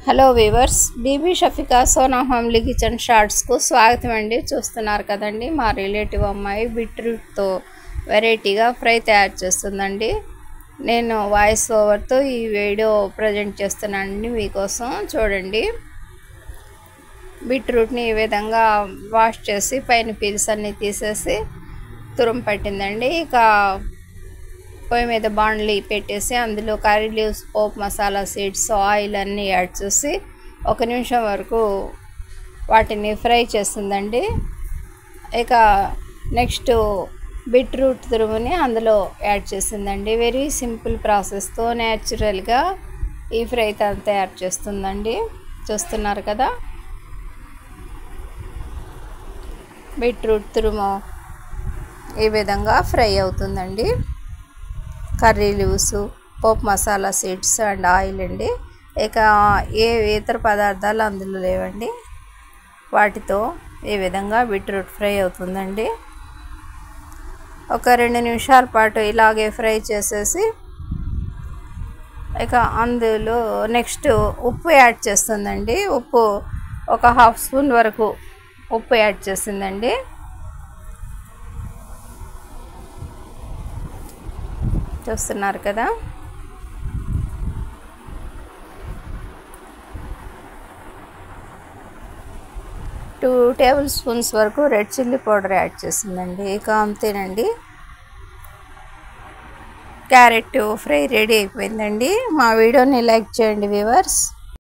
Hello viewers, Bibi Shafika Sona family kitchen షార్ట్స్కు స్వాగతం అండి. చూస్తున్నారు కదండి, మా రిలేటివ్ అమ్మాయి బీట్రూట్తో వెరైటీగా ఫ్రై తయారు చేస్తుందండి. నేను వాయిస్ ఓవర్తో ఈ వీడియో ప్రజెంట్ చేస్తున్నానండి మీకోసం. చూడండి, బీట్రూట్ని ఈ విధంగా వాష్ చేసి పైన పీల్స్ అన్నీ తీసేసి తురుము పట్టిందండి. ఇక పొయ్యి మీద బాండ్లీ పెట్టేసి అందులో కర్రీ లీవ్స్, పోపు మసాలా సీడ్స్, ఆయిల్ అన్నీ యాడ్ చేసి 1 నిమిషం వరకు వాటిని ఫ్రై చేస్తుందండి. ఇక నెక్స్ట్ బీట్రూట్ తురుముని అందులో యాడ్ చేసిందండి. వెరీ సింపుల్ ప్రాసెస్తో న్యాచురల్గా ఈ ఫ్రై తయారు చేస్తుందండి. చూస్తున్నారు కదా, బీట్రూట్ తురుము ఈ విధంగా ఫ్రై అవుతుందండి. Curry leaves, pope masala seeds and oil అండి. ఇక ఏ ఇతర పదార్థాలు అందులో లేవండి. వాటితో ఈ విధంగా బీట్రూట్ ఫ్రై అవుతుందండి. ఒక 2 నిమిషాల పాటు ఇలాగే ఫ్రై చేసేసి ఇక అందులో నెక్స్ట్ ఉప్పు యాడ్ చేస్తుందండి. ఉప్పు ఒక 1/2 స్పూన్ వరకు ఉప్పు యాడ్ చేసిందండి. చూస్తున్నారు కదా, టూ టేబుల్ స్పూన్స్ వరకు రెడ్ చిల్లీ పౌడర్ యాడ్ చేసిందండి. ఇక అంతేనండి, క్యారెట్ ఫ్రై రెడీ అయిపోయిందండి. మా వీడియోని లైక్ చేయండి వ్యూవర్స్.